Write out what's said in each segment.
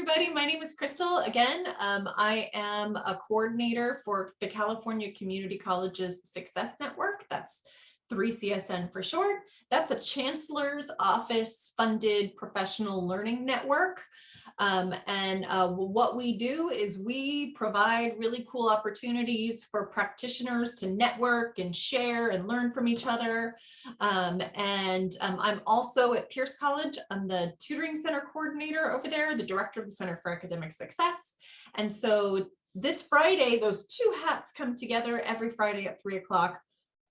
everybody. My name is Crystal. Again, I am a coordinator for the California Community Colleges Success Network. That's 3CSN for short. That's a chancellor's office funded professional learning network. What we do is we provide really cool opportunities for practitioners to network and share and learn from each other. I'm also at Pierce College. I'm the tutoring center coordinator over there, the director of the Center for Academic Success. And so this Friday, those two hats come together every Friday at 3 o'clock.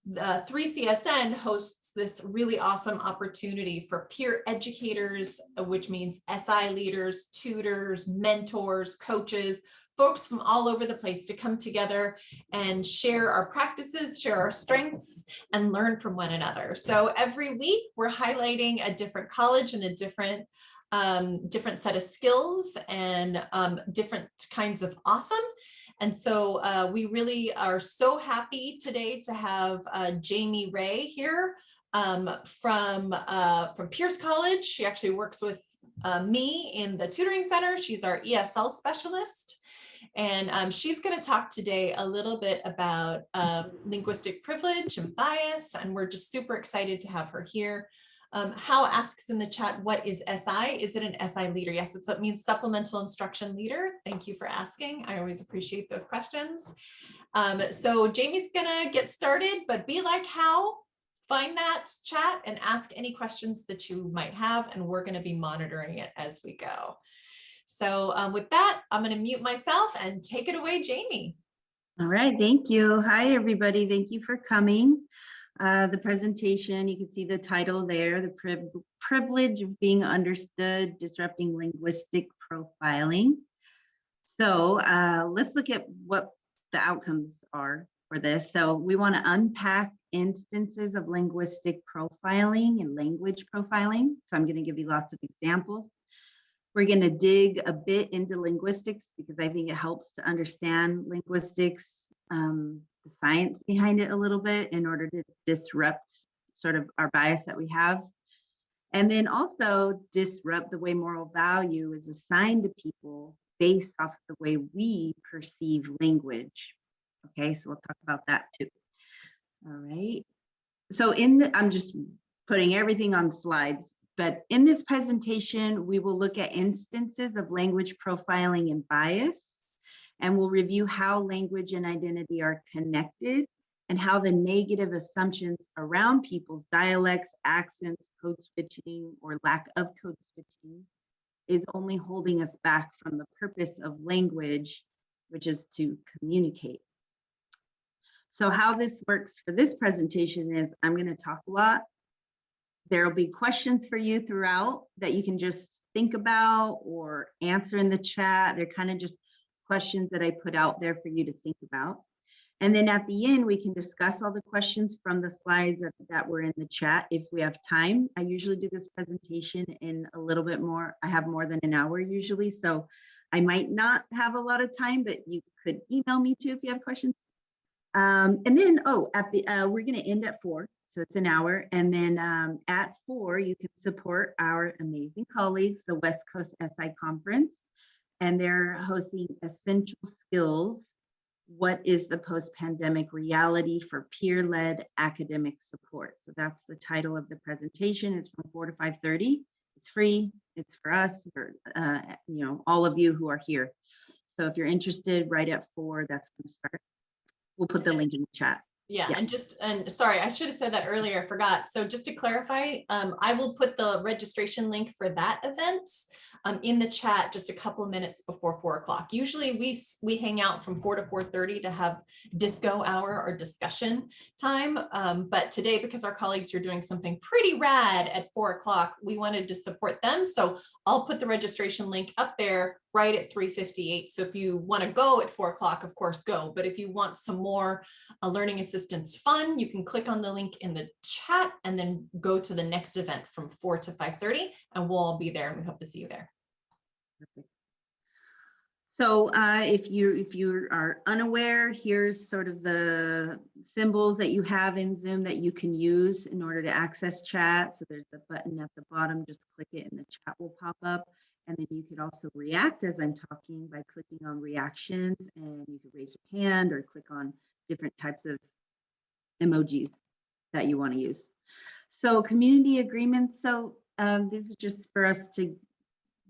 3CSN hosts this really awesome opportunity for peer educators, which means SI leaders, tutors, mentors, coaches, folks from all over the place to come together and share our practices, share our strengths, and learn from one another. So every week we're highlighting a different college and a different set of skills and different kinds of awesome. And so we really are so happy today to have Jamie Ray here from Pierce College. She actually works with me in the tutoring center. She's our ESL specialist. And she's going to talk today a little bit about linguistic privilege and bias. And we're just super excited to have her here. How asks in the chat, what is SI? Is it an SI leader? Yes, it means supplemental instruction leader. Thank you for asking. I always appreciate those questions. So Jamie's gonna get started, but be like How, find that chat and ask any questions that you might have, and we're gonna be monitoring it as we go. So with that, I'm gonna mute myself and take it away, Jamie. All right, thank you. Hi, everybody. Thank you for coming. The presentation, you can see the title there, the privilege of being understood, disrupting linguistic profiling. So let's look at what the outcomes are for this. So we want to unpack instances of linguistic profiling and language profiling. So I'm going to give you lots of examples. We're going to dig a bit into linguistics because I think it helps to understand linguistics, the science behind it a little bit in order to disrupt sort of our bias that we have. And then also disrupt the way moral value is assigned to people based off the way we perceive language. Okay, so we'll talk about that too. All right. So I'm just putting everything on slides, but in this presentation, we will look at instances of language profiling and bias. And we'll review how language and identity are connected and how the negative assumptions around people's dialects, accents, code switching, or lack of code switching is only holding us back from the purpose of language, which is to communicate. So how this works for this presentation is I'm going to talk a lot. There will be questions for you throughout that you can just think about or answer in the chat. They're kind of just questions that I put out there for you to think about. And then at the end, we can discuss all the questions from the slides that were in the chat if we have time. I usually do this presentation in a little bit more. I have more than an hour usually, so I might not have a lot of time, but you could email me too if you have questions. And then, we're going to end at 4, so it's an hour. And then at 4, you can support our amazing colleagues, the West Coast SI Conference. And they're hosting Essential Skills, What is the Post-Pandemic Reality for Peer-Led Academic Support? So that's the title of the presentation. It's from 4 to 5:30. It's free. It's for us, for all of you who are here. So if you're interested, right at 4, that's going to start. We'll put the link in the chat. Yeah. And sorry, I should have said that earlier. I forgot. So just to clarify, I will put the registration link for that event in the chat just a couple of minutes before 4 o'clock. Usually we hang out from 4 to 4:30 to have disco hour or discussion time. But today, because our colleagues are doing something pretty rad at 4 o'clock, we wanted to support them. So I'll put the registration link up there right at 3:58. So if you want to go at 4 o'clock, of course, go. But if you want some more learning assistance fun, you can click on the link in the chat and then go to the next event from 4 to 5:30, and we'll all be there, and we hope to see you there. Perfect. So if you are unaware, here's sort of the symbols that you have in Zoom that you can use in order to access chat. So there's the button at the bottom, just click it and the chat will pop up. And then you could also react as I'm talking by clicking on reactions, and you could raise your hand or click on different types of emojis that you want to use. So community agreements. So this is just for us to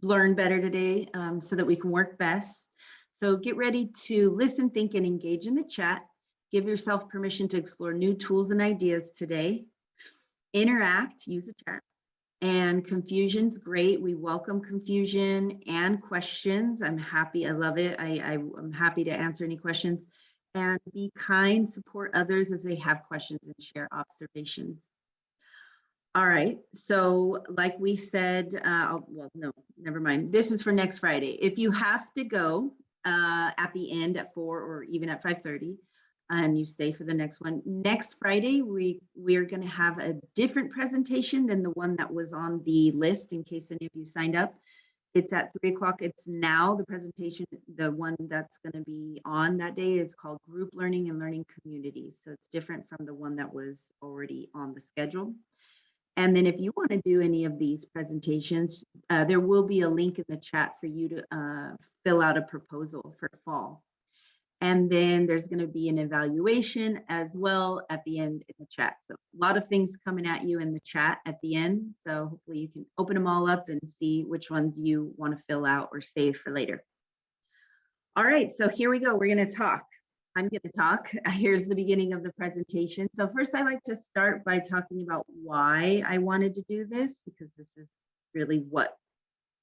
learn better today so that we can work best. So get ready to listen, think, and engage in the chat. Give yourself permission to explore new tools and ideas today. Interact, use the chat. And confusion's great. We welcome confusion and questions. I'm happy. I love it. I'm happy to answer any questions. And be kind, support others as they have questions and share observations. All right. So like we said, well, no, never mind. This is for next Friday. If you have to go at the end at 4 or even at 5:30, and you stay for the next one, next Friday, we're going to have a different presentation than the one that was on the list in case any of you signed up. It's at 3 o'clock. It's now the presentation. The one that's going to be on that day is called Group Learning and Learning Communities. So it's different from the one that was already on the schedule. And then if you want to do any of these presentations, there will be a link in the chat for you to fill out a proposal for fall. And then there's going to be an evaluation as well at the end in the chat. So a lot of things coming at you in the chat at the end. So hopefully you can open them all up and see which ones you want to fill out or save for later. All right, so here we go. We're going to talk. I'm going to talk. Here's the beginning of the presentation. So first, I like to start by talking about why I wanted to do this, because this is really what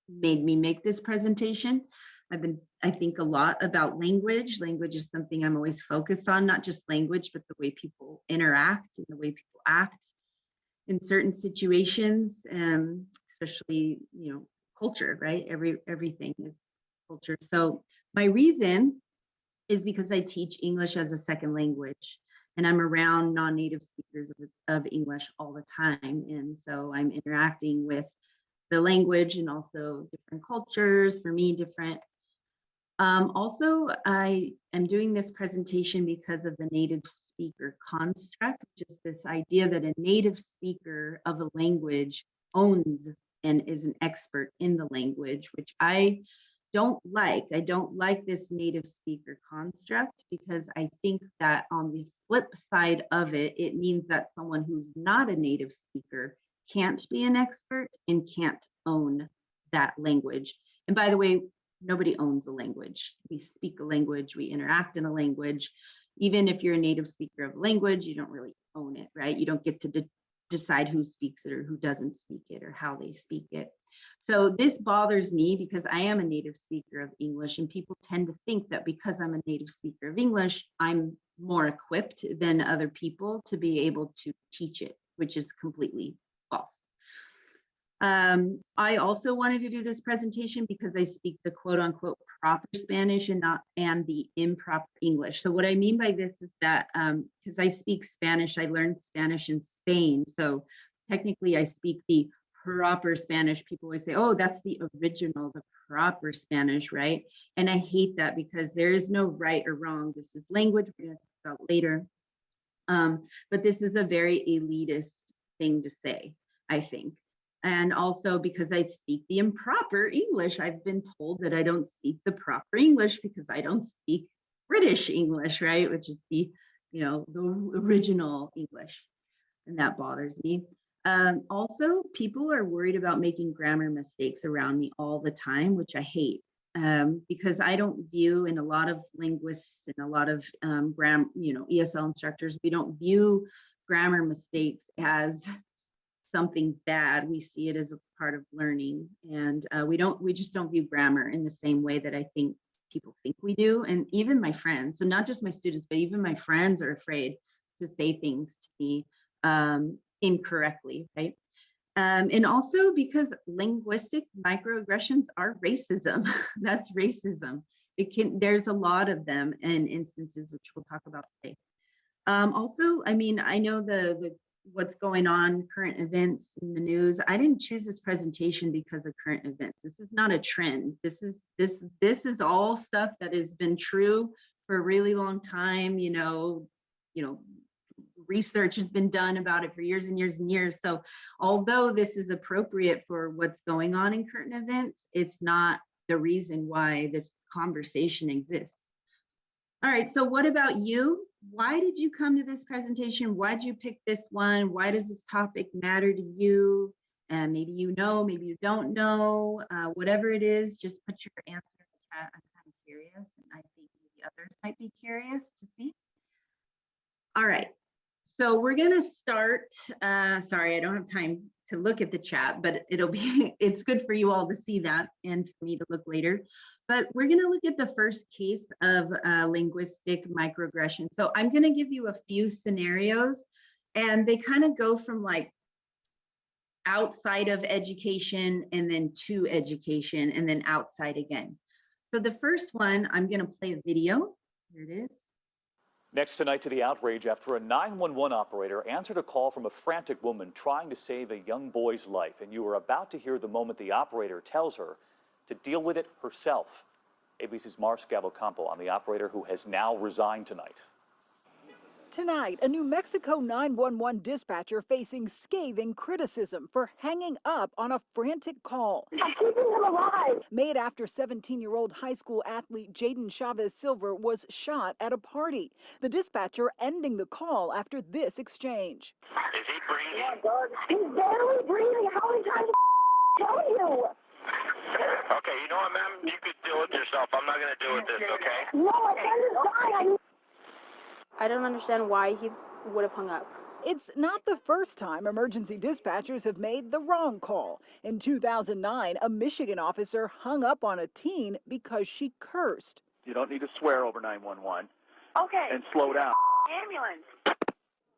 made me make this presentation. I think a lot about language. Language is something I'm always focused on, not just language, but the way people interact and the way people act in certain situations, especially, culture, right? Everything is culture. So my reason is because I teach English as a second language, and I'm around non-native speakers of English all the time. And so I'm interacting with the language and also different cultures, for me, different. Also, I am doing this presentation because of the native speaker construct, which is this idea that a native speaker of a language owns and is an expert in the language, which I don't like. I don't like this native speaker construct because I think that on the flip side of it, it means that someone who's not a native speaker can't be an expert and can't own that language. And by the way, nobody owns a language. We speak a language, we interact in a language. Even if you're a native speaker of a language, you don't really own it, right? You don't get to decide who speaks it or who doesn't speak it or how they speak it. So this bothers me because I am a native speaker of English, and people tend to think that because I'm a native speaker of English, I'm more equipped than other people to be able to teach it, which is completely false. I also wanted to do this presentation because I speak the quote unquote proper Spanish and the improper English. So what I mean by this is that because I speak Spanish, I learned Spanish in Spain. So technically I speak the proper Spanish. People always say, oh, that's the original, the proper Spanish, right? And I hate that because there is no right or wrong. This is language we're going to talk about later. But this is a very elitist thing to say, I think. And also because I speak the improper English, I've been told that I don't speak the proper English because I don't speak British English, right? Which is the original English. And that bothers me. Also, people are worried about making grammar mistakes around me all the time, which I hate. Because I don't view, in a lot of linguists and a lot of ESL instructors, we don't view grammar mistakes as something bad. We see it as a part of learning, and we just don't view grammar in the same way that I think people think we do. And even my friends, so not just my students, but even my friends are afraid to say things to me incorrectly, right? And also because linguistic microaggressions are racism. That's racism. There's a lot of them in instances, which we'll talk about today. Also, I mean, I know the what's going on, current events in the news. I didn't choose this presentation because of current events. This is not a trend. This is all stuff that has been true for a really long time, research has been done about it for years and years and years. So although this is appropriate for what's going on in current events, it's not the reason why this conversation exists. All right, so what about you? Why did you come to this presentation? Why did you pick this one? Why does this topic matter to you? And maybe you know, maybe you don't know, whatever it is, just put your answer in the chat. I'm kind of curious, and I think maybe others might be curious to see. All right, so we're gonna start, sorry, I don't have time to look at the chat, but it'll be, it's good for you all to see that and for me to look later. But we're gonna look at the first case of linguistic microaggression. So I'm gonna give you a few scenarios, and they kind of go from like outside of education and then to education and then outside again. So the first one, I'm gonna play a video. Here it is. Next tonight to the outrage after a 911 operator answered a call from a frantic woman trying to save a young boy's life. And you are about to hear the moment the operator tells her to deal with it herself. ABC's Mars Cavalcampo on the operator who has now resigned tonight. Tonight, a New Mexico 911 dispatcher facing scathing criticism for hanging up on a frantic call. I'm keeping him alive. Made after 17-year-old high school athlete Jaden Chavez Silver was shot at a party. The dispatcher ending the call after this exchange. Is he breathing? He's barely breathing. How many times tell you? Okay, you know what, ma'am? You could deal with yourself. I'm not going to deal with this, okay? No, my friend is dying. I don't understand why he would have hung up. It's not the first time emergency dispatchers have made the wrong call. In 2009, a Michigan officer hung up on a teen because she cursed. You don't need to swear over 911. Okay. And slow down. Ambulance.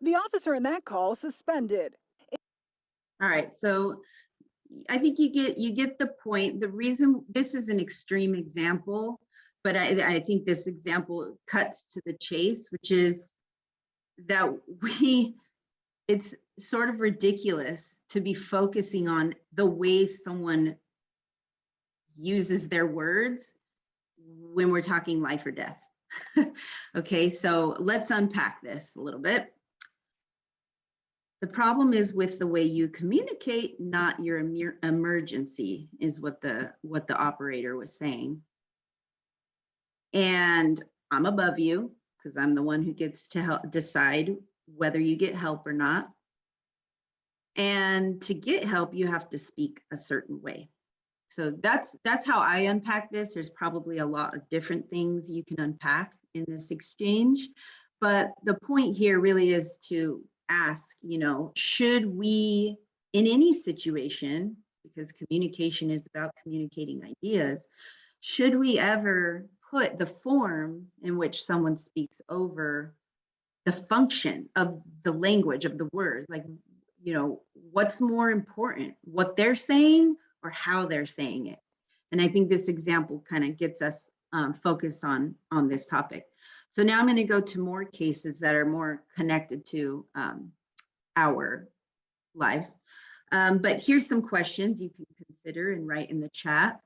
The officer in that call suspended. All right, so I think you get the point. The reason this is an extreme example, but I think this example cuts to the chase, which is that it's sort of ridiculous to be focusing on the way someone uses their words when we're talking life or death. Okay, so let's unpack this a little bit. The problem is with the way you communicate, not your emergency, is what the operator was saying. And I'm above you because I'm the one who gets to help decide whether you get help or not. And to get help, you have to speak a certain way. So that's how I unpack this. There's probably a lot of different things you can unpack in this exchange. But the point here really is to ask, should we, in any situation, because communication is about communicating ideas, should we ever put the form in which someone speaks over the function of the language of the words? Like, what's more important, what they're saying or how they're saying it? And I think this example kind of gets us focused on this topic. So now I'm going to go to more cases that are more connected to our lives. But here's some questions you can consider and write in the chat.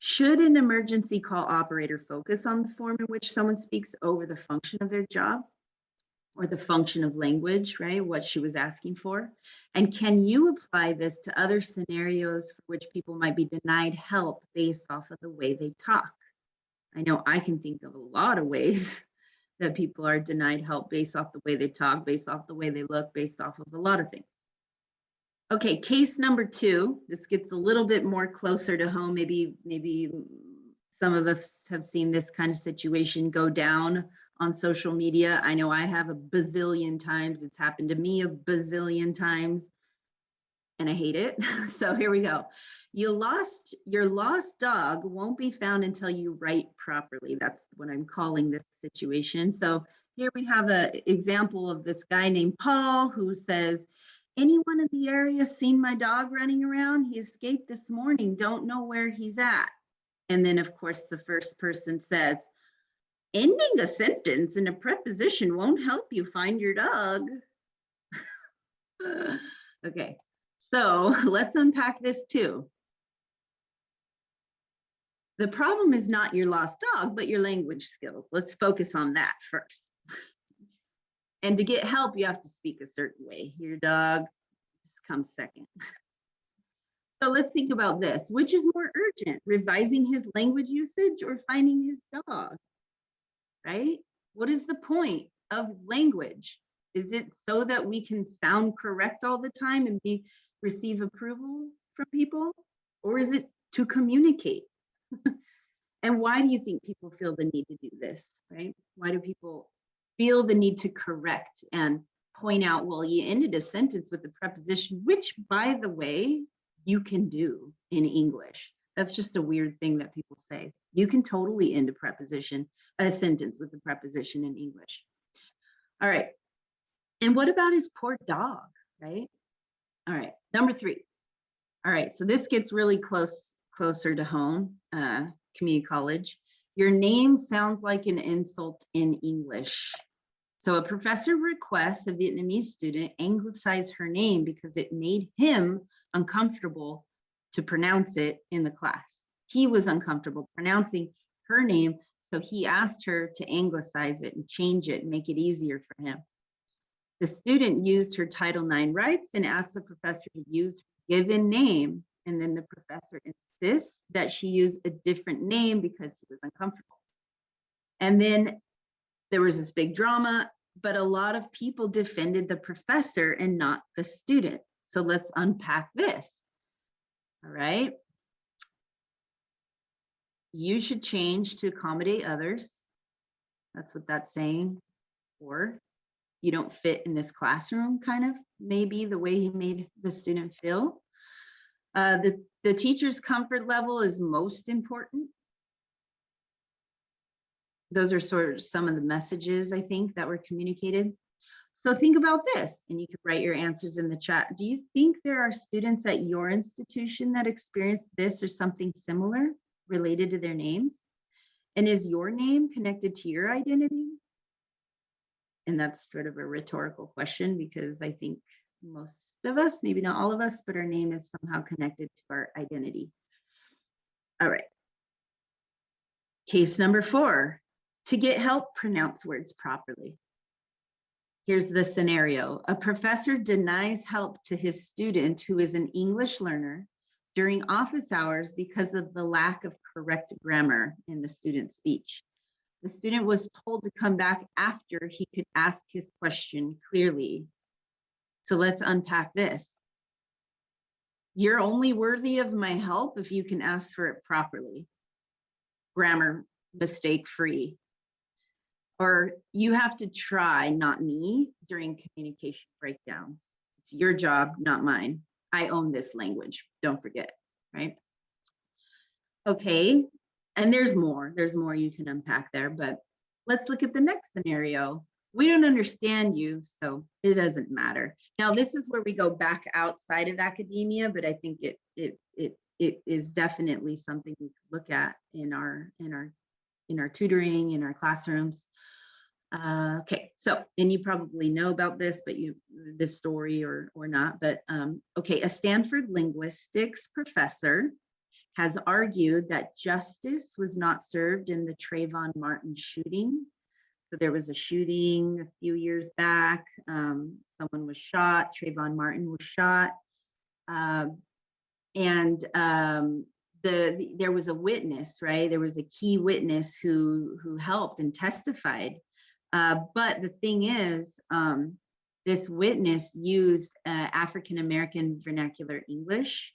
Should an emergency call operator focus on the form in which someone speaks over the function of their job or the function of language, right? What she was asking for. And can you apply this to other scenarios for which people might be denied help based off of the way they talk? I know I can think of a lot of ways that people are denied help based off the way they talk, based off the way they look, based off of a lot of things. Okay, case number 2. This gets a little bit more closer to home. Maybe some of us have seen this kind of situation go down on social media. I know I have a bazillion times. It's happened to me a bazillion times, and I hate it. So here we go. Your lost dog won't be found until you write properly. That's what I'm calling this situation. So here we have an example of this guy named Paul who says, anyone in the area seen my dog running around? He escaped this morning. Don't know where he's at. And then, of course, the first person says, ending a sentence in a preposition won't help you find your dog. Okay, so let's unpack this too. The problem is not your lost dog, but your language skills. Let's focus on that first. And to get help, you have to speak a certain way. Your dog comes second. So let's think about this. Which is more urgent, revising his language usage or finding his dog, right? What is the point of language? Is it so that we can sound correct all the time and receive approval from people? Or is it to communicate? And why do you think people feel the need to do this, right? Why do people feel the need to correct and point out, well, you ended a sentence with a preposition, which, by the way, you can do in English. That's just a weird thing that people say. You can totally end a sentence with a preposition in English. All right. And what about his poor dog, right? All right, number 3. All right, so this gets really closer to home, community college. Your name sounds like an insult in English. So a professor requests a Vietnamese student anglicize her name because it made him uncomfortable to pronounce it in the class. He was uncomfortable pronouncing her name, so he asked her to anglicize it and change it and make it easier for him. The student used her Title IX rights and asked the professor to use her given name, and then the professor insists that she use a different name because he was uncomfortable. And then there was this big drama, but a lot of people defended the professor and not the student. So let's unpack this. All right. You should change to accommodate others. That's what that's saying. Or you don't fit in this classroom, kind of, maybe the way he made the student feel. The teacher's comfort level is most important. Those are sort of some of the messages, I think, that were communicated. So think about this, and you can write your answers in the chat. Do you think there are students at your institution that experience this or something similar related to their names? And is your name connected to your identity? And that's sort of a rhetorical question, because I think most of us, maybe not all of us, but our name is somehow connected to our identity. All right. Case number 4, to get help, pronounce words properly. Here's the scenario. A professor denies help to his student who is an English learner during office hours because of the lack of correct grammar in the student's speech. The student was told to come back after he could ask his question clearly. So let's unpack this. You're only worthy of my help if you can ask for it properly, grammar mistake free. Or you have to try, not me, during communication breakdowns. It's your job, not mine. I own this language, don't forget, right? Okay, and there's more you can unpack there, but let's look at the next scenario. We don't understand you, so it doesn't matter. Now, this is where we go back outside of academia, but I think it is definitely something we could look at in our tutoring, in our classrooms. Okay, so, and you probably know about this, but this story or not, but okay, a Stanford linguistics professor has argued that justice was not served in the Trayvon Martin shooting. So there was a shooting a few years back. Someone was shot. Trayvon Martin was shot, and there was a witness, right? There was a key witness who helped and testified. But the thing is, this witness used African-American vernacular English,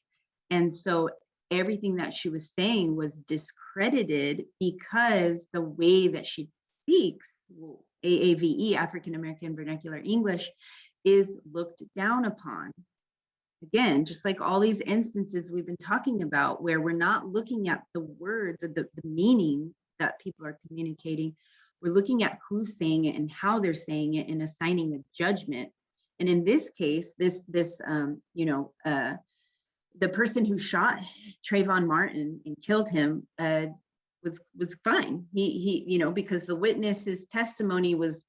and so everything that she was saying was discredited because the way that she speaks, AAVE, African-American Vernacular English, is looked down upon. Again, just like all these instances we've been talking about, where we're not looking at the words or the meaning that people are communicating, we're looking at who's saying it and how they're saying it and assigning a judgment. And in this case, the person who shot Trayvon Martin and killed him was fine. He because the witness's testimony was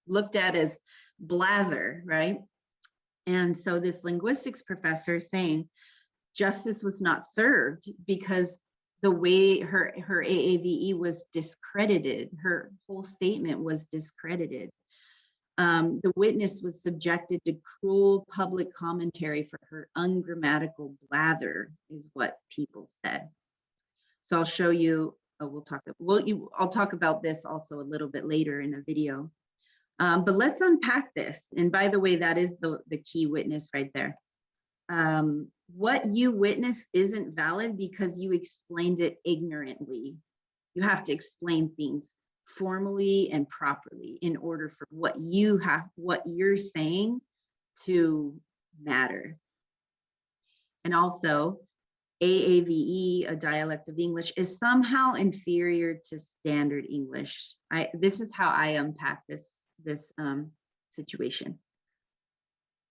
looked at as blather, right? And so this linguistics professor is saying justice was not served because the way her AAVE was discredited, her whole statement was discredited. The witness was subjected to cruel public commentary for her ungrammatical blather, is what people said. So I'll show you, I'll talk about this also a little bit later in a video. But let's unpack this. And by the way, that is the key witness right there. What you witnessed isn't valid because you explained it ignorantly. You have to explain things formally and properly in order for what you're saying to matter. And also, AAVE, a dialect of English, is somehow inferior to standard English. This is how I unpack this situation.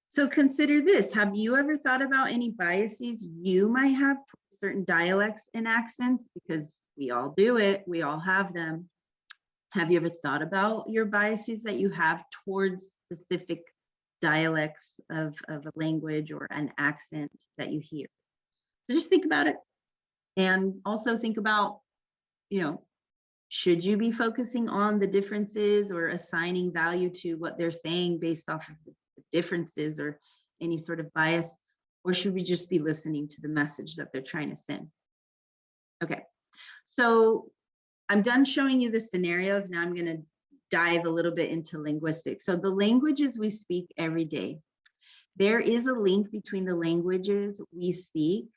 So consider this. Have you ever thought about any biases you might have towards certain dialects and accents? Because we all do it. We all have them. Have you ever thought about your biases that you have towards specific dialects of a language or an accent that you hear? So just think about it. And also think about, should you be focusing on the differences or assigning value to what they're saying based off of the differences or any sort of bias? Or should we just be listening to the message that they're trying to send? Okay, so I'm done showing you the scenarios. Now I'm going to dive a little bit into linguistics. So the languages we speak every day, there is a link between the languages we speak,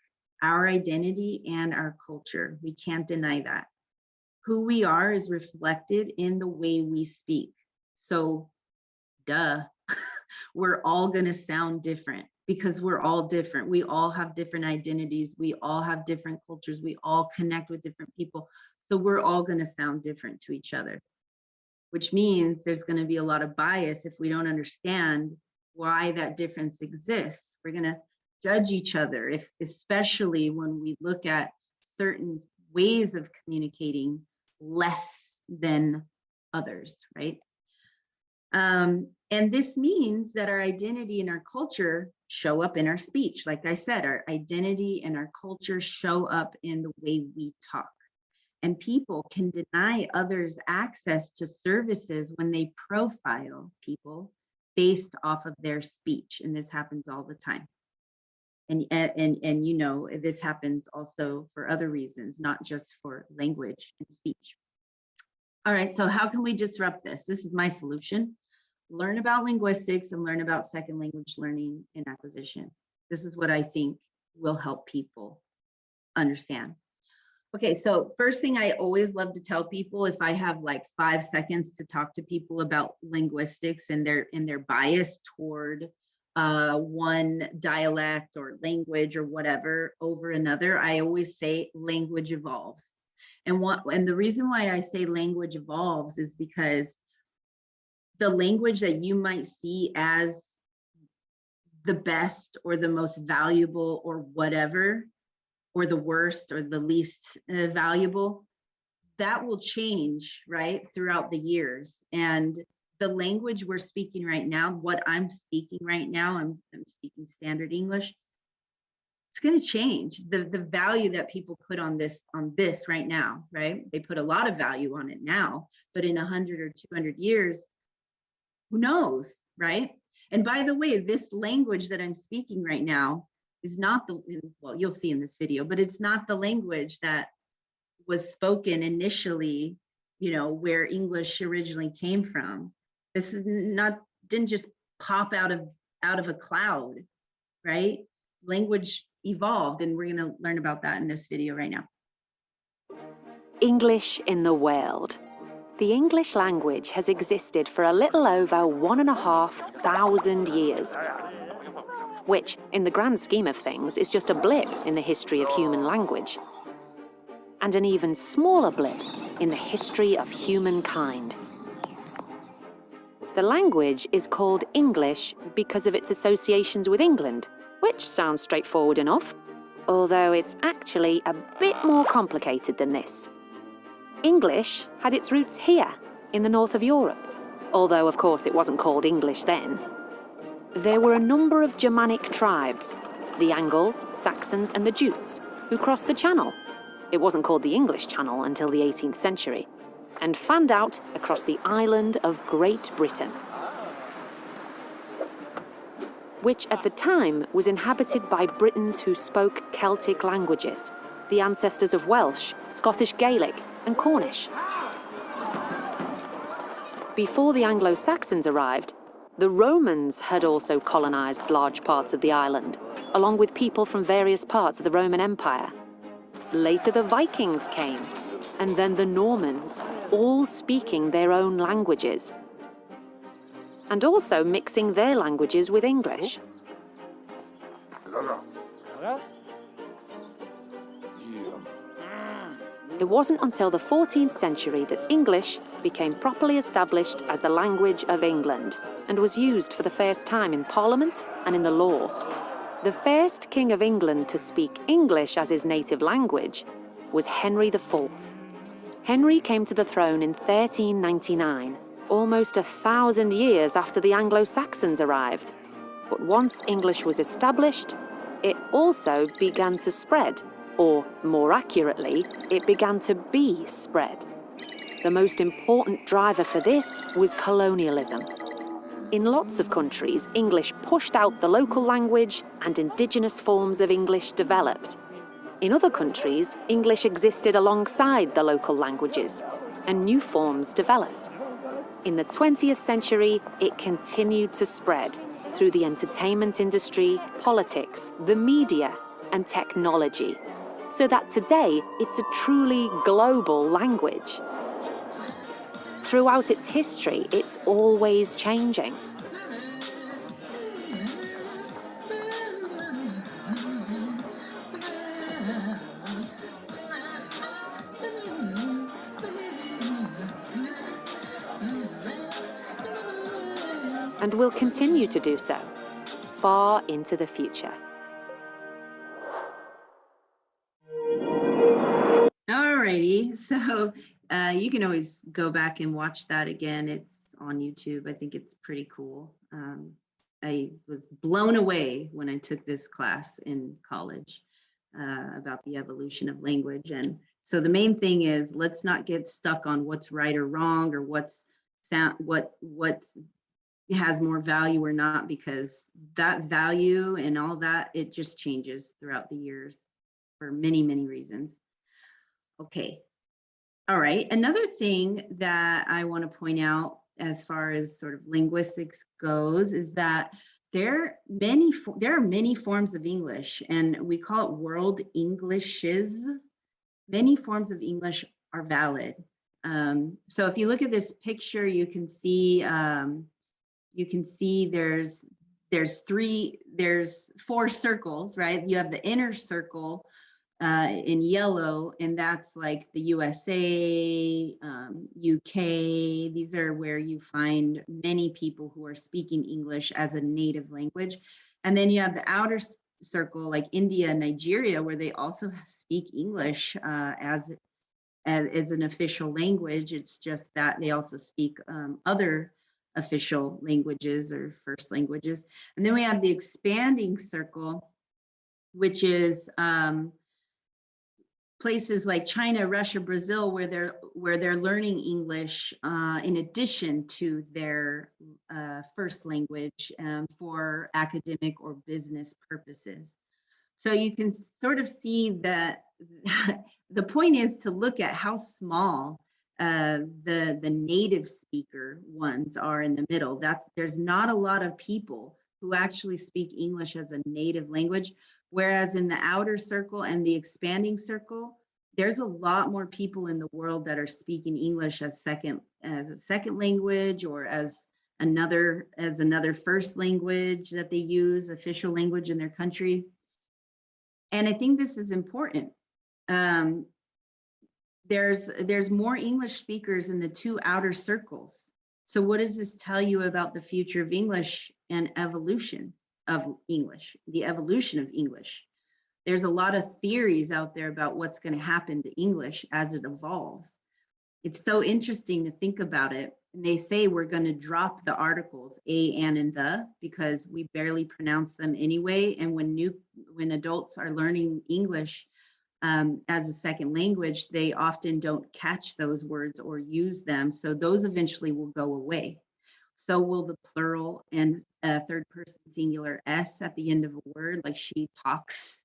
our identity, and our culture. We can't deny that. Who we are is reflected in the way we speak. So, duh, we're all going to sound different because we're all different. We all have different identities. We all have different cultures. We all connect with different people. So we're all going to sound different to each other, which means there's going to be a lot of bias if we don't understand why that difference exists. We're going to judge each other, especially when we look at certain ways of communicating less than others, right? And this means that our identity and our culture show up in our speech. Like I said, our identity and our culture show up in the way we talk. And people can deny others access to services when they profile people based off of their speech. And this happens all the time. And this happens also for other reasons, not just for language and speech. All right, so how can we disrupt this? This is my solution. Learn about linguistics and learn about second language learning and acquisition. This is what I think will help people understand. Okay, so first thing I always love to tell people, if I have like 5 seconds to talk to people about linguistics and their bias toward one dialect or language or whatever over another, I always say language evolves. And the reason why I say language evolves is because the language that you might see as the best or the most valuable or whatever, or the worst or the least valuable, that will change, right, throughout the years. And the language we're speaking right now, what I'm speaking right now, I'm speaking standard English, it's going to change. The value that people put on this right now, right? They put a lot of value on it now, but in 100 or 200 years, who knows, right? And by the way, this language that I'm speaking right now is not well, you'll see in this video, but it's not the language that was spoken initially, where English originally came from. This is didn't just pop out of a cloud, right? Language evolved, and we're going to learn about that in this video right now. English in the world. The English language has existed for a little over 1,500 years, which, in the grand scheme of things, is just a blip in the history of human language, and an even smaller blip in the history of humankind. The language is called English because of its associations with England, which sounds straightforward enough, although it's actually a bit more complicated than this. English had its roots here, in the north of Europe, although of course it wasn't called English then. There were a number of Germanic tribes, the Angles, Saxons and the Jutes, who crossed the Channel. It wasn't called the English Channel until the 18th century, and fanned out across the island of Great Britain. which at the time was inhabited by Britons who spoke Celtic languages, the ancestors of Welsh, Scottish Gaelic, and Cornish. Before the Anglo-Saxons arrived, the Romans had also colonized large parts of the island, along with people from various parts of the Roman Empire. Later the Vikings came, and then the Normans, all speaking their own languages, and also mixing their languages with English. It wasn't until the 14th century that English became properly established as the language of England and was used for the first time in Parliament and in the law. The first King of England to speak English as his native language was Henry IV. Henry came to the throne in 1399, almost 1,000 years after the Anglo-Saxons arrived. But once English was established, it also began to spread, or more accurately, it began to be spread. The most important driver for this was colonialism. In lots of countries, English pushed out the local language and indigenous forms of English developed. In other countries, English existed alongside the local languages, and new forms developed. In the 20th century, it continued to spread through the entertainment industry, politics, the media, and technology, so that today it's a truly global language. Throughout its history, it's always changing. And will continue to do so, far into the future. Alrighty, so you can always go back and watch that again. It's on YouTube. I think it's pretty cool. I was blown away when I took this class in college about the evolution of language. And so the main thing is, let's not get stuck on what's right or wrong, or what has more value or not, because that value and all that, it just changes throughout the years for many, many reasons. Okay. All right. Another thing that I want to point out as far as sort of linguistics goes is that there are many forms of English, and we call it world Englishes. Many forms of English are valid. So if you look at this picture, you can see there's 4 circles, right? You have the inner circle in yellow, and that's like the USA, UK. These are where you find many people who are speaking English as a native language. And then you have the outer circle, like India and Nigeria, where they also speak English as an official language. It's just that they also speak other official languages or first languages. And then we have the expanding circle, which is places like China, Russia, Brazil, where they're learning English in addition to their first language for academic or business purposes. So you can sort of see that the point is to look at how small the native speaker ones are in the middle. There's not a lot of people who actually speak English as a native language. Whereas in the outer circle and the expanding circle, there's a lot more people in the world that are speaking English as a second language, or as another first language that they use, official language in their country. And I think this is important. There's more English speakers in the 2 outer circles. So what does this tell you about the future of English and evolution of English, the evolution of English? There's a lot of theories out there about what's going to happen to English as it evolves. It's so interesting to think about it. And they say we're going to drop the articles a, and the, because we barely pronounce them anyway. And when adults are learning English as a second language, they often don't catch those words or use them. So those eventually will go away. so will the plural and third person singular S at the end of a word. Like she talks,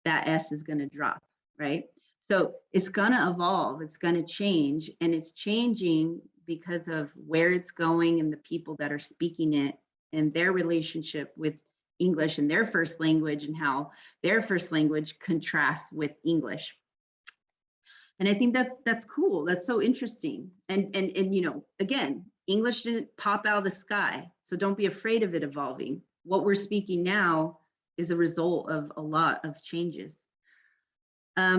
that S is going to drop, right? So it's going to evolve, it's going to change, and it's changing because of where it's going and the people that are speaking it and their relationship with English and their first language, and how their first language contrasts with English. And I think that's cool. That's so interesting. And you know, again, English didn't pop out of the sky, so don't be afraid of it evolving. What we're speaking now is a result of a lot of changes.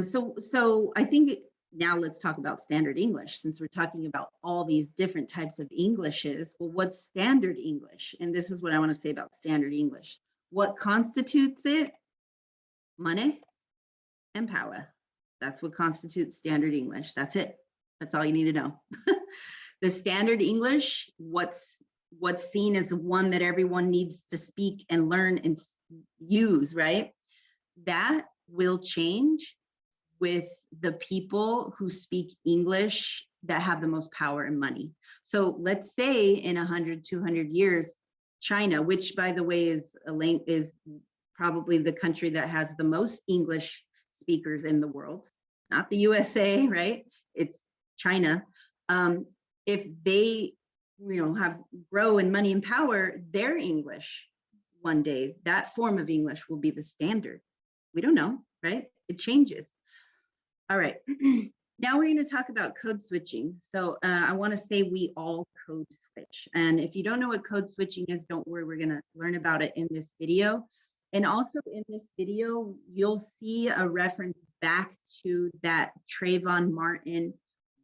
So I think now let's talk about standard English, since we're talking about all these different types of Englishes. Well, what's standard English? And this is what I want to say about standard English. What constitutes it? Money and power. That's what constitutes standard English. That's it. That's all you need to know. The standard English, what's seen as the one that everyone needs to speak and learn and use, right? That will change with the people who speak English that have the most power and money. So let's say in 100, 200 years, China, which by the way is probably the country that has the most English speakers in the world, not the USA, right? It's China. If they, have grow in money and power, their English one day, that form of English will be the standard. We don't know, right? It changes. All right, now we're going to talk about code switching. So I want to say we all code switch. And if you don't know what code switching is, don't worry, we're going to learn about it in this video. And also in this video, you'll see a reference back to that Trayvon Martin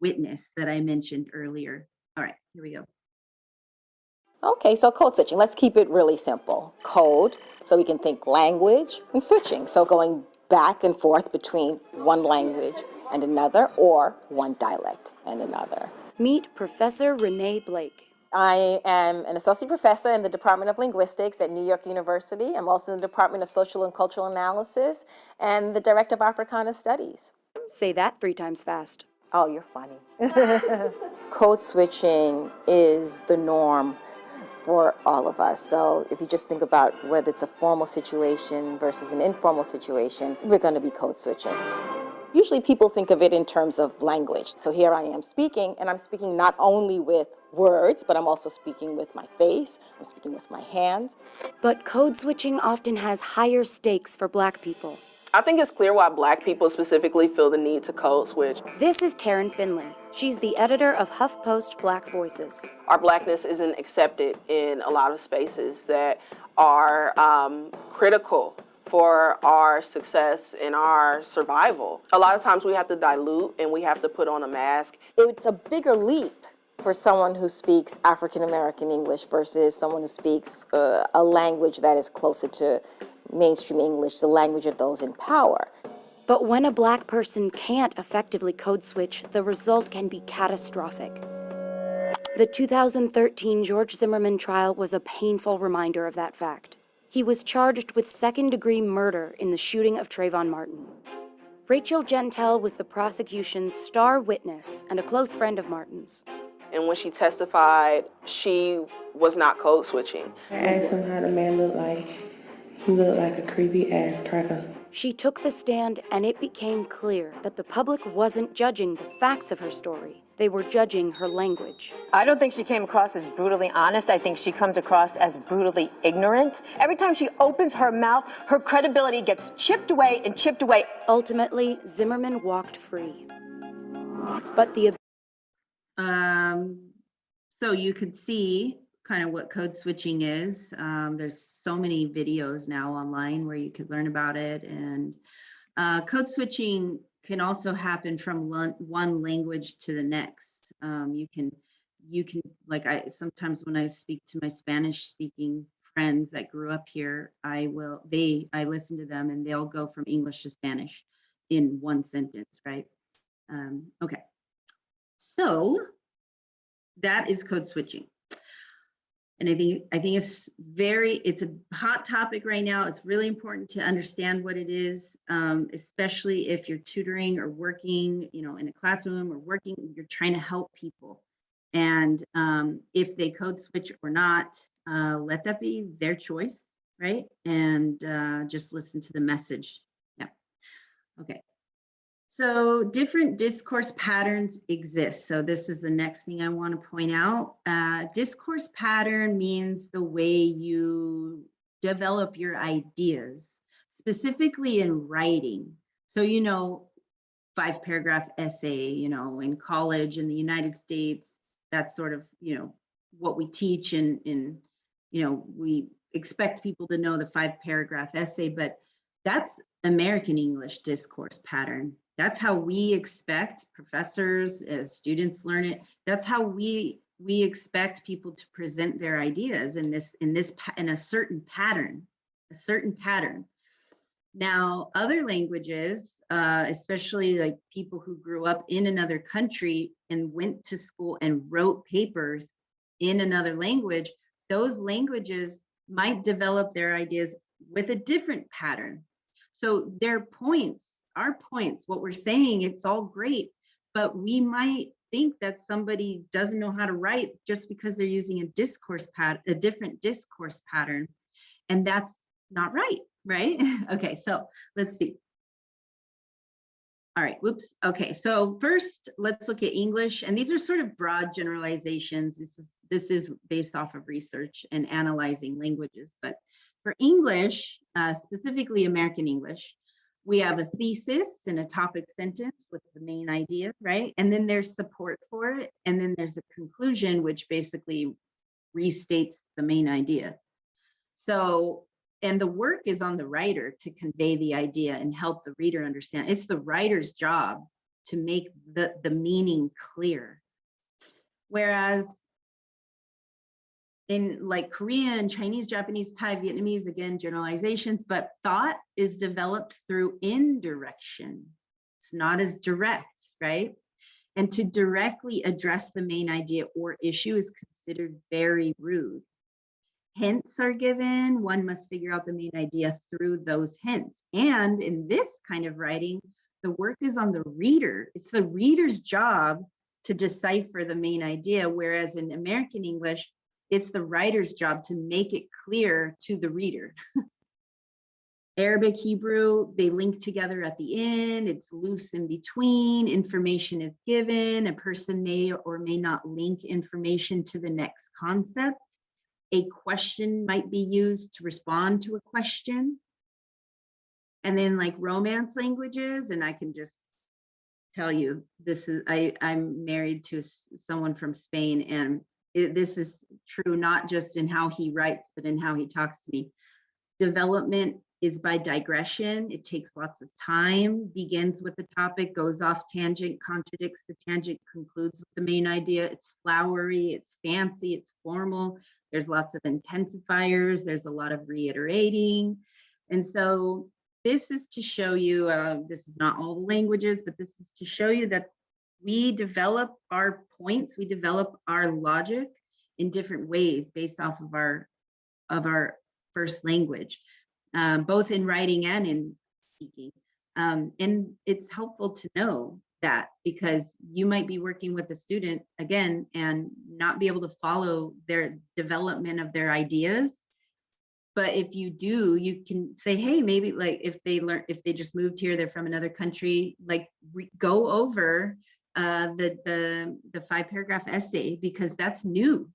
witness that I mentioned earlier. All right, here we go. Okay, so code switching, let's keep it really simple. Code, so we can think language, and switching, so going back and forth between one language and another, or one dialect and another. Meet Professor Renee Blake. I am an associate professor in the Department of Linguistics at New York University. I'm also in the Department of Social and Cultural Analysis and the Director of Africana Studies. Say that 3 times fast. Oh, you're funny. Code switching is the norm for all of us. So if you just think about whether it's a formal situation versus an informal situation, we're going to be code switching. Usually people think of it in terms of language. So here I am speaking, and I'm speaking not only with words, but I'm also speaking with my face, I'm speaking with my hands. But code switching often has higher stakes for Black people. I think it's clear why Black people specifically feel the need to code switch. This is Taryn Finley. She's the editor of HuffPost Black Voices. Our Blackness isn't accepted in a lot of spaces that are critical for our success and our survival. A lot of times we have to dilute and we have to put on a mask. It's a bigger leap for someone who speaks African American English versus someone who speaks a language that is closer to mainstream English, the language of those in power. But when a Black person can't effectively code switch, the result can be catastrophic. The 2013 George Zimmerman trial was a painful reminder of that fact. He was charged with second-degree murder in the shooting of Trayvon Martin. Rachel Gentile was the prosecution's star witness and a close friend of Martin's. And when she testified, she was not code switching. I asked him how the man looked like. He looked like a creepy ass cracker. She took the stand, and it became clear that the public wasn't judging the facts of her story. They were judging her language. I don't think she came across as brutally honest. I think she comes across as brutally ignorant. Every time she opens her mouth, her credibility gets chipped away and chipped away. Ultimately, Zimmerman walked free. But the... So you could see kind of what code switching is. There's so many videos now online where you could learn about it. And code switching can also happen from one language to the next. You can like sometimes when I speak to my Spanish speaking friends that grew up here, I listen to them and they'll go from English to Spanish in one sentence, right? Okay, so that is code switching. And I think it's a hot topic right now. It's really important to understand what it is, especially if you're tutoring or working, in a classroom or working, you're trying to help people. And if they code switch or not, let that be their choice, right? And just listen to the message. Yeah. Okay. So different discourse patterns exist. So this is the next thing I want to point out. Discourse pattern means the way you develop your ideas, specifically in writing. So, 5-paragraph essay, in college in the United States, that's sort of, what we teach and we expect people to know the 5-paragraph essay, but that's American English discourse pattern. That's how we expect professors, students learn it. That's how we expect people to present their ideas in a certain pattern, Now, other languages, especially like people who grew up in another country and went to school and wrote papers in another language, those languages might develop their ideas with a different pattern. So our points, what we're saying, it's all great, but we might think that somebody doesn't know how to write just because they're using a different discourse pattern, and that's not right, right? Okay, so let's see. All right, whoops. Okay, so first let's look at English, and these are sort of broad generalizations. This is based off of research and analyzing languages, but for English, specifically American English, we have a thesis and a topic sentence with the main idea, right? And then there's support for it, and then there's a conclusion, which basically restates the main idea. So, and the work is on the writer to convey the idea and help the reader understand. It's the writer's job to make the meaning clear. Whereas in like Korean, Chinese, Japanese, Thai, Vietnamese, again, generalizations, but thought is developed through indirection. It's not as direct, right? And to directly address the main idea or issue is considered very rude. Hints are given. One must figure out the main idea through those hints. And in this kind of writing, the work is on the reader. It's the reader's job to decipher the main idea, whereas in American English, it's the writer's job to make it clear to the reader. Arabic, Hebrew, they link together at the end. It's loose in between. Information is given. A person may or may not link information to the next concept. A question might be used to respond to a question. And then like Romance languages, and I can just tell you, this is, I'm married to someone from Spain, and this is true not just in how he writes, but in how he talks to me. Development is by digression. It takes lots of time, begins with the topic, goes off tangent, contradicts the tangent, concludes with the main idea. It's flowery, it's fancy, it's formal. There's lots of intensifiers. There's a lot of reiterating. And so this is to show you, this is not all the languages, but this is to show you that we develop our points, we develop our logic in different ways based off of our first language, both in writing and in speaking. And it's helpful to know that, because you might be working with a student again and not be able to follow their development of their ideas. But if you do, you can say, hey, maybe like if they just moved here, they're from another country, like go over the 5-paragraph essay, because that's new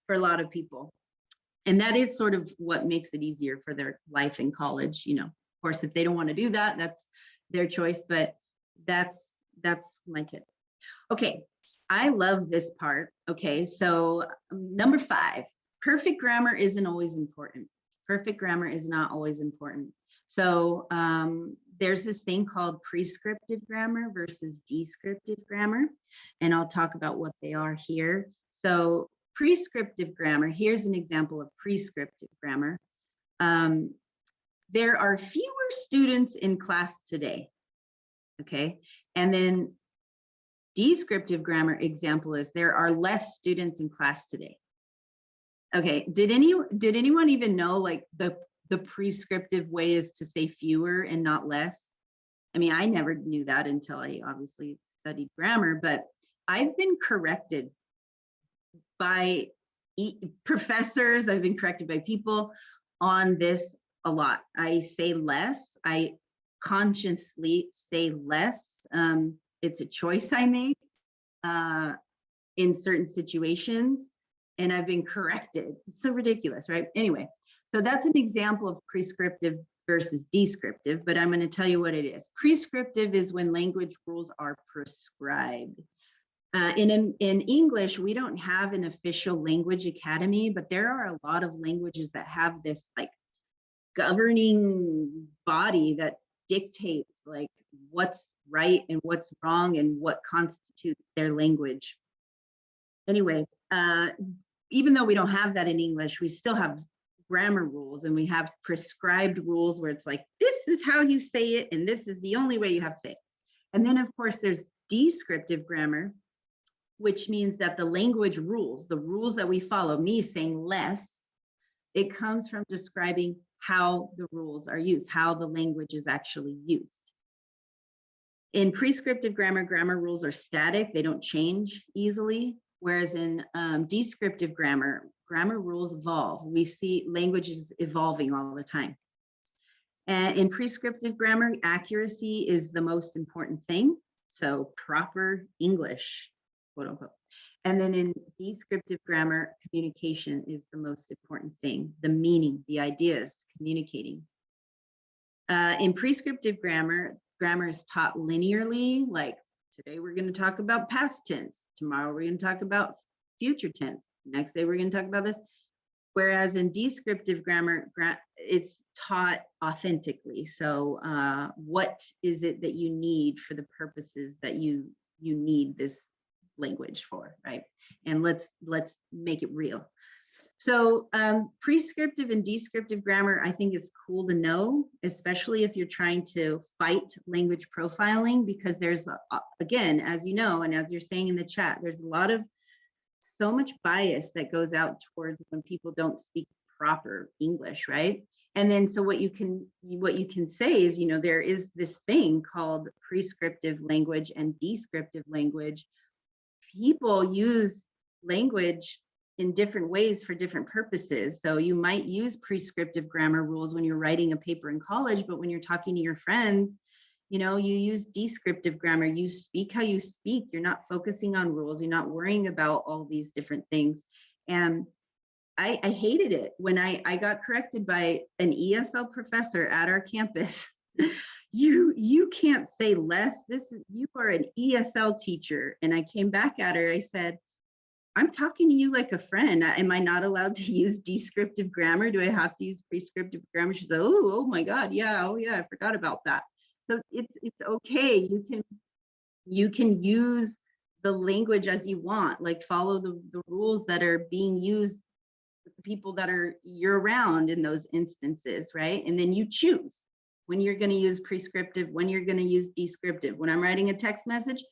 for a lot of people. And that is sort of what makes it easier for their life in college. Of course, if they don't want to do that, that's their choice, but that's my tip. Okay, I love this part. Okay, so number 5, perfect grammar isn't always important. Perfect grammar is not always important. So there's this thing called prescriptive grammar versus descriptive grammar, and I'll talk about what they are here. So prescriptive grammar, here's an example of prescriptive grammar. There are fewer students in class today. Okay, and then descriptive grammar example is there are less students in class today. Okay, did anyone even know like the prescriptive way is to say fewer and not less? I mean, I never knew that until I obviously studied grammar, but I've been corrected by professors. I've been corrected by people on this a lot. I say less. I consciously say less. It's a choice I make in certain situations, and I've been corrected. It's so ridiculous, right? Anyway, so that's an example of prescriptive versus descriptive, but I'm going to tell you what it is. Prescriptive is when language rules are prescribed. In English, we don't have an official language academy, but there are a lot of languages that have this like governing body that dictates like what's right and what's wrong and what constitutes their language. Anyway, even though we don't have that in English, we still have grammar rules, and we have prescribed rules where it's like, this is how you say it, and this is the only way you have to say it. And then, of course, there's descriptive grammar, which means that the language rules, the rules that we follow, me saying less, it comes from describing how the rules are used, how the language is actually used. In prescriptive grammar, grammar rules are static, they don't change easily. Whereas in descriptive grammar, grammar rules evolve. We see languages evolving all the time. And in prescriptive grammar, accuracy is the most important thing. So proper English, quote unquote. And then in descriptive grammar, communication is the most important thing. The meaning, the ideas, communicating. In prescriptive grammar, grammar is taught linearly, like today we're going to talk about past tense. Tomorrow we're going to talk about future tense. Next day we're going to talk about this. Whereas in descriptive grammar, it's taught authentically. So what is it that you need for the purposes that you need this language for, right? And let's make it real. So prescriptive and descriptive grammar, I think is cool to know, especially if you're trying to fight language profiling, because there's, again, as you know, and as you're saying in the chat, there's so much bias that goes out towards when people don't speak proper English, right? And then so what you can say is, there is this thing called prescriptive language and descriptive language. People use language in different ways for different purposes. So you might use prescriptive grammar rules when you're writing a paper in college, but when you're talking to your friends, you use descriptive grammar. You speak how you speak. You're not focusing on rules. You're not worrying about all these different things. And I hated it when I got corrected by an ESL professor at our campus. You can't say less. You are an ESL teacher. And I came back at her. I said, I'm talking to you like a friend. Am I not allowed to use descriptive grammar? Do I have to use prescriptive grammar? She said, oh my God, yeah, oh yeah, I forgot about that. So it's okay. You can use the language as you want, like follow the rules that are being used with the people that are you're around in those instances, right? And then you choose when you're going to use prescriptive, when you're going to use descriptive. When I'm writing a text message,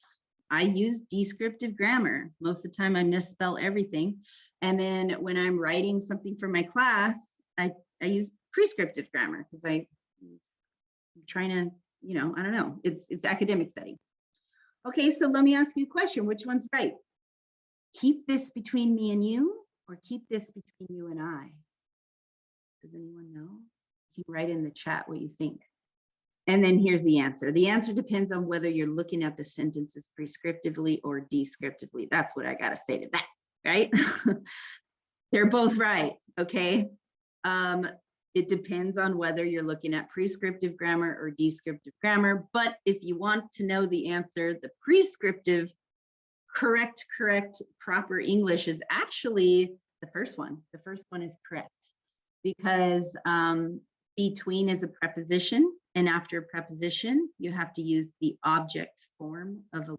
I use descriptive grammar. Most of the time I misspell everything. And then when I'm writing something for my class, I use prescriptive grammar because I'm trying to, I don't know, it's academic setting. Okay, so let me ask you a question. Which one's right? Keep this between me and you, or keep this between you and I? Does anyone know? You can write in the chat what you think. And then here's the answer. The answer depends on whether you're looking at the sentences prescriptively or descriptively. That's what I got to say to that, right? They're both right, okay? It depends on whether you're looking at prescriptive grammar or descriptive grammar. But if you want to know the answer, the prescriptive, correct, proper English is actually the first one. The first one is correct because between is a preposition. And after a preposition, you have to use the object form of a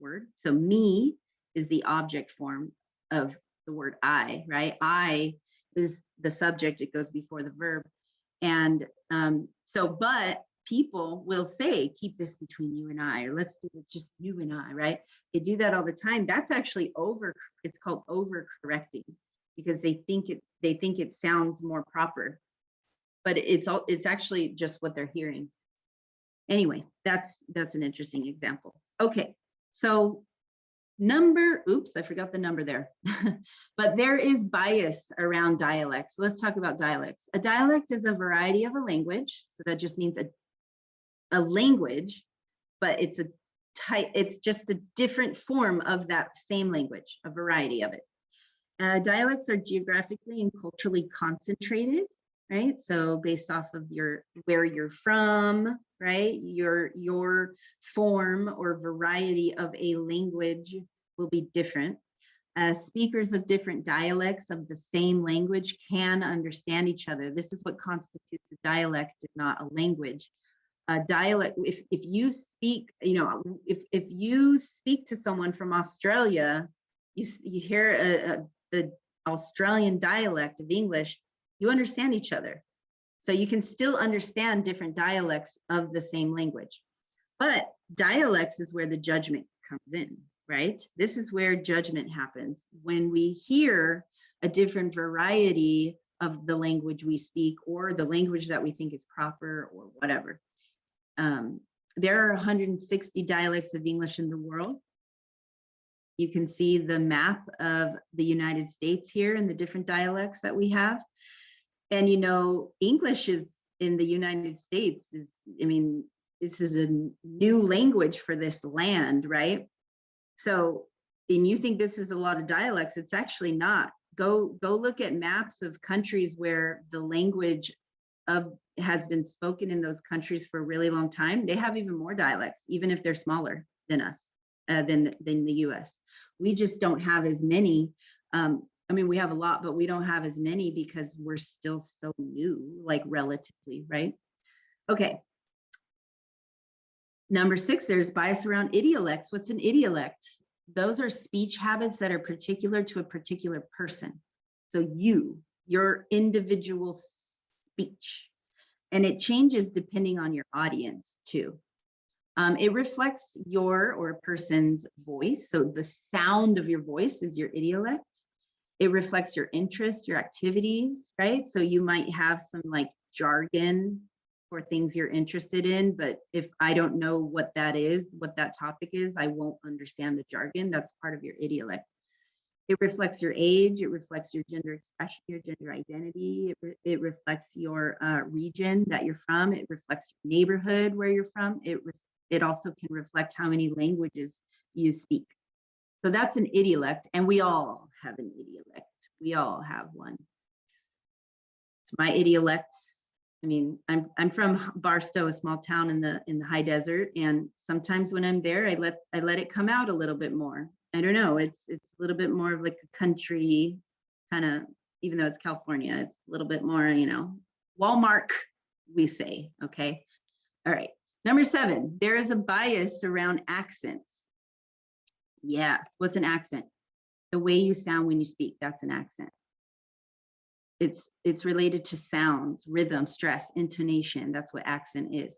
word. So me is the object form of the word I, right? I is the subject, it goes before the verb. And but people will say, keep this between you and I, or it's just you and I, right? They do that all the time. That's actually it's called overcorrecting because they think it sounds more proper. But it's actually just what they're hearing. Anyway, that's an interesting example. Okay, so oops, I forgot the number there. But there is bias around dialects. So let's talk about dialects. A dialect is a variety of a language. So that just means a language, but it's just a different form of that same language, a variety of it. Dialects are geographically and culturally concentrated, right? So based off of where you're from, right? Your form or variety of a language will be different. Speakers of different dialects of the same language can understand each other. This is what constitutes a dialect, not a language. A dialect, if you speak, if you speak to someone from Australia, you hear the Australian dialect of English, you understand each other. So you can still understand different dialects of the same language. But dialects is where the judgment comes in, right? This is where judgment happens. When we hear a different variety of the language we speak or the language that we think is proper or whatever. There are 160 dialects of English in the world. You can see the map of the United States here and the different dialects that we have. And English is in the United States this is a new language for this land, right? So, and you think this is a lot of dialects, it's actually not. Go look at maps of countries where the language has been spoken in those countries for a really long time. They have even more dialects, even if they're smaller than us, than the US. We just don't have as many. We have a lot, but we don't have as many because we're still so new, like relatively, right? Okay. Number 6, there's bias around idiolects. What's an idiolect? Those are speech habits that are particular to a particular person. So your individual speech, and it changes depending on your audience too. It reflects your or a person's voice. So the sound of your voice is your idiolect. It reflects your interests, your activities, right? So you might have some like jargon for things you're interested in, but if I don't know what that is, what that topic is, I won't understand the jargon. That's part of your idiolect. It reflects your age, it reflects your gender expression, your gender identity, it reflects your region that you're from, it reflects your neighborhood where you're from, it also can reflect how many languages you speak. So that's an idiolect, and we all have an idiolect. We all have one. So my idiolect, I'm from Barstow, a small town in the high desert, and sometimes when I'm there, I let it come out a little bit more. I don't know, it's a little bit more of like a country kind of, even though it's California, it's a little bit more, Walmart, we say, okay? All right, number 7, there is a bias around accents. Yes, what's an accent? The way you sound when you speak, that's an accent. It's related to sounds, rhythm, stress, intonation. That's what accent is.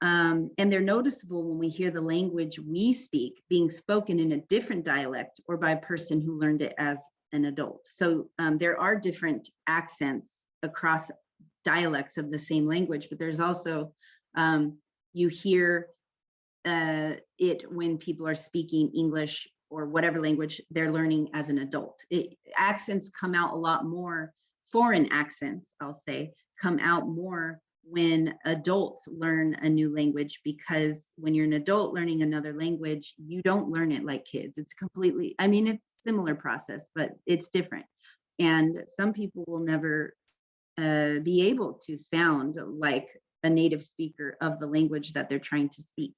And they're noticeable when we hear the language we speak being spoken in a different dialect or by a person who learned it as an adult. So there are different accents across dialects of the same language, but there's also, you hear it when people are speaking English or whatever language they're learning as an adult. Accents come out a lot more, foreign accents, I'll say, come out more when adults learn a new language, because when you're an adult learning another language, you don't learn it like kids. It's completely, it's a similar process, but it's different. And some people will never be able to sound like a native speaker of the language that they're trying to speak.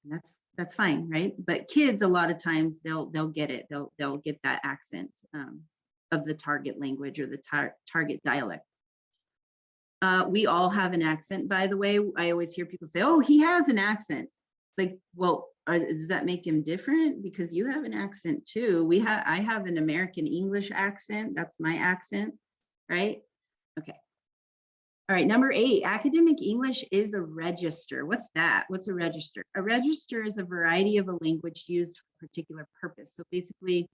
And that's fine, right? But kids, a lot of times they'll get it. They'll get that accent of the target language or the target dialect. We all have an accent, by the way. I always hear people say, "Oh, he has an accent." Like, well, does that make him different? Because you have an accent too. I have an American English accent. That's my accent, right? Okay. All right, number 8, academic English is a register. What's that? What's a register? A register is a variety of a language used for a particular purpose. So basically,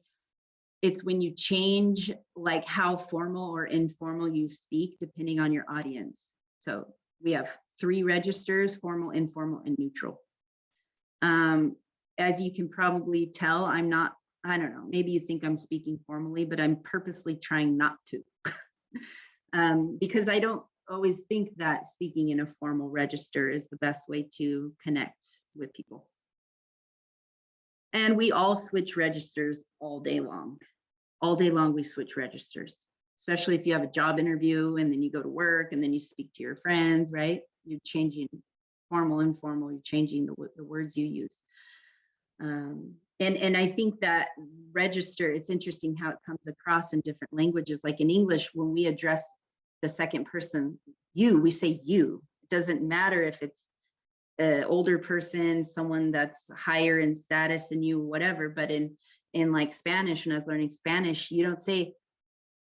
it's when you change like how formal or informal you speak depending on your audience. So we have 3 registers: formal, informal, and neutral. as you can probably tell, I'm not, I don't know, maybe you think I'm speaking formally, but I'm purposely trying not to. Because I don't always think that speaking in a formal register is the best way to connect with people. And we all switch registers all day long. All day long, we switch registers, especially if you have a job interview and then you go to work and then you speak to your friends, right? You're changing formal, informal, you're changing the words you use. And I think that register, it's interesting how it comes across in different languages. Like in English, when we address the second person, you, we say you. It doesn't matter if it's an older person, someone that's higher in status than you, whatever. But in like Spanish, when I was learning Spanish, you don't say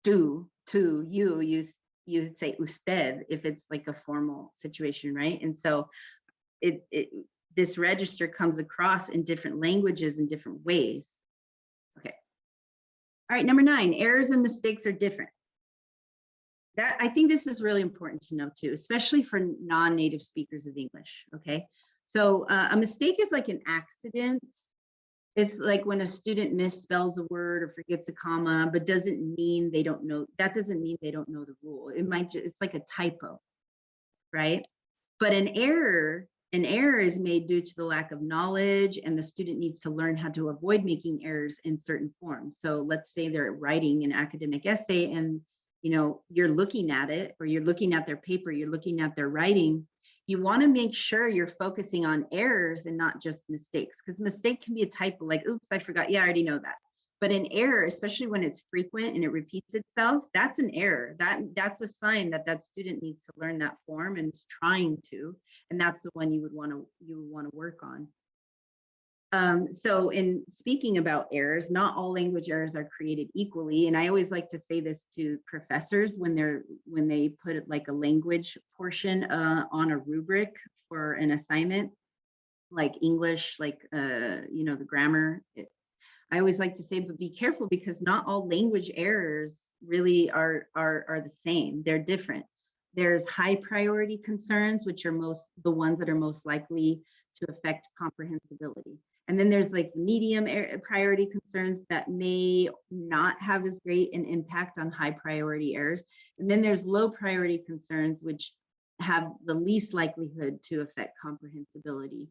tú, to you, you would say usted if it's like a formal situation, right? And so this register comes across in different languages in different ways. Okay. All right, number 9, errors and mistakes are different. That, I think this is really important to know too, especially for non-native speakers of English, okay? So a mistake is like an accident. It's like when a student misspells a word or forgets a comma, but doesn't mean they don't know, that doesn't mean they don't know the rule. It might just, it's like a typo, right? But an error is made due to the lack of knowledge, and the student needs to learn how to avoid making errors in certain forms. So let's say they're writing an academic essay and you're looking at it, or you're looking at their paper, you're looking at their writing. You want to make sure you're focusing on errors and not just mistakes, because mistake can be a typo, like, oops, I forgot. Yeah, I already know that. But an error, especially when it's frequent and it repeats itself, that's an error. That's a sign that that student needs to learn that form and is trying to, and that's the one you would want to work on. So in speaking about errors, not all language errors are created equally. And I always like to say this to professors when they put it like a language portion on a rubric for an assignment, like English, like the grammar. I always like to say, but be careful, because not all language errors really are the same. They're different. There's high priority concerns, which are the ones that are most likely to affect comprehensibility. And then there's like medium priority concerns that may not have as great an impact on high priority errors. And then there's low priority concerns, which have the least likelihood to affect comprehensibility.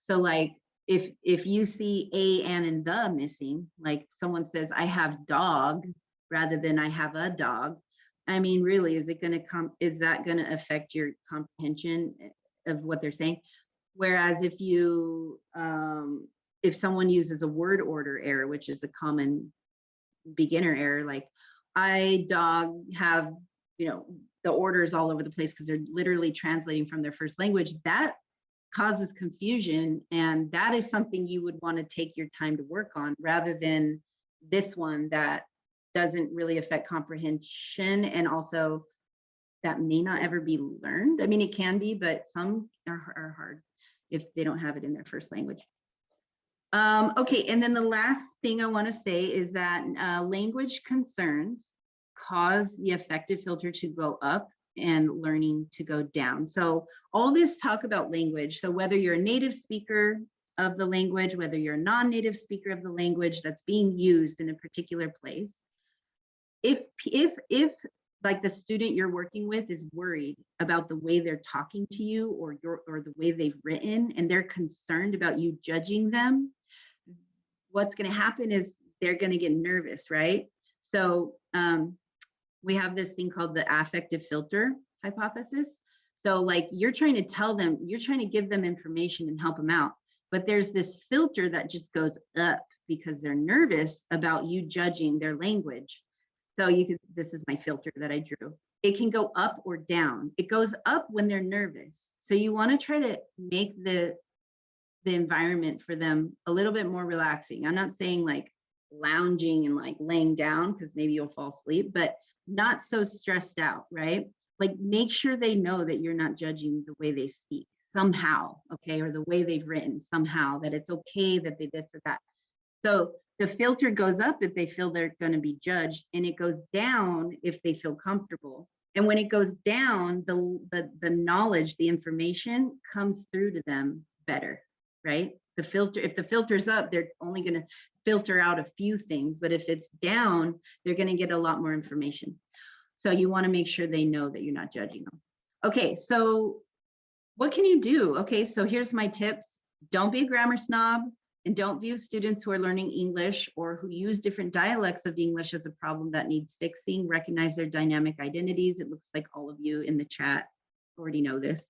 So like if you see a, and the missing, like someone says, I have dog rather than I have a dog. I mean, really, is that going to affect your comprehension of what they're saying? Whereas if someone uses a word order error, which is a common beginner error, like I, dog, have, the orders all over the place because they're literally translating from their first language, that causes confusion. And that is something you would want to take your time to work on, rather than this one that doesn't really affect comprehension, and also that may not ever be learned. I mean, it can be, but some are hard if they don't have it in their first language. Okay, and then the last thing I want to say is that language concerns cause the affective filter to go up and learning to go down. So all this talk about language, so whether you're a native speaker of the language, whether you're a non-native speaker of the language that's being used in a particular place, if like the student you're working with is worried about the way they're talking to you or the way they've written, and they're concerned about you judging them, what's going to happen is they're going to get nervous, right? So we have this thing called the affective filter hypothesis. So like you're trying to tell them, you're trying to give them information and help them out, but there's this filter that just goes up because they're nervous about you judging their language. So this is my filter that I drew. It can go up or down. It goes up when they're nervous. So you want to try to make the environment for them a little bit more relaxing. I'm not saying like lounging and like laying down, because maybe you'll fall asleep, but not so stressed out, right? Like make sure they know that you're not judging the way they speak somehow, okay? Or the way they've written somehow, that it's okay that they this or that. So the filter goes up if they feel they're going to be judged, and it goes down if they feel comfortable. And when it goes down, the knowledge, the information comes through to them better, right? The filter, if the filter's up, they're only going to filter out a few things, but if it's down, they're going to get a lot more information. So you want to make sure they know that you're not judging them. Okay, so what can you do? Okay, so here's my tips. Don't be a grammar snob, and don't view students who are learning English or who use different dialects of English as a problem that needs fixing. Recognize their dynamic identities. It looks like all of you in the chat already know this.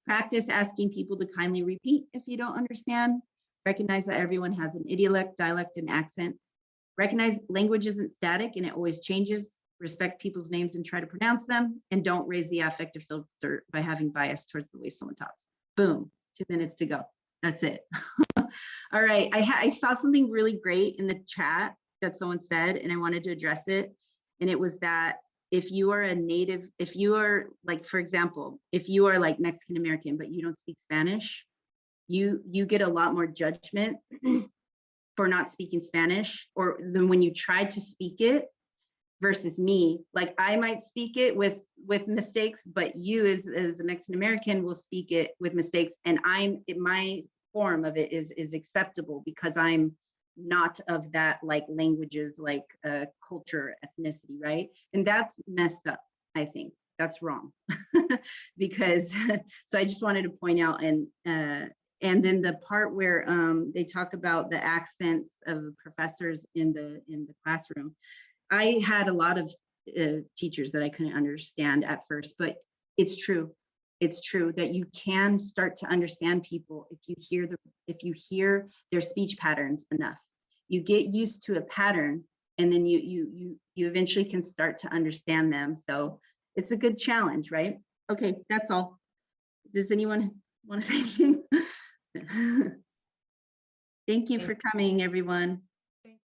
Practice asking people to kindly repeat if you don't understand. Recognize that everyone has an idiolect, dialect, and accent. Recognize language isn't static and it always changes. Respect people's names and try to pronounce them. And don't raise the affective filter by having bias towards the way someone talks. Boom, 2 minutes to go. That's it. All right, I saw something really great in the chat that someone said, and I wanted to address it. And it was that if you are a native, if you are like, for example, if you are like Mexican American, but you don't speak Spanish, you get a lot more judgment for not speaking Spanish, or than when you try to speak it versus me. Like I might speak it with mistakes, but you as a Mexican American will speak it with mistakes, and my form of it is acceptable because I'm not of that like languages, like culture, ethnicity, right? And that's messed up. I think that's wrong because so I just wanted to point out, and then the part where they talk about the accents of professors in the classroom. I had a lot of teachers that I couldn't understand at first, but it's true. It's true that you can start to understand people if you hear their speech patterns enough. You get used to a pattern, and then you eventually can start to understand them. So it's a good challenge, right? Okay, that's all. Does anyone want to say anything? Thank you for coming, everyone.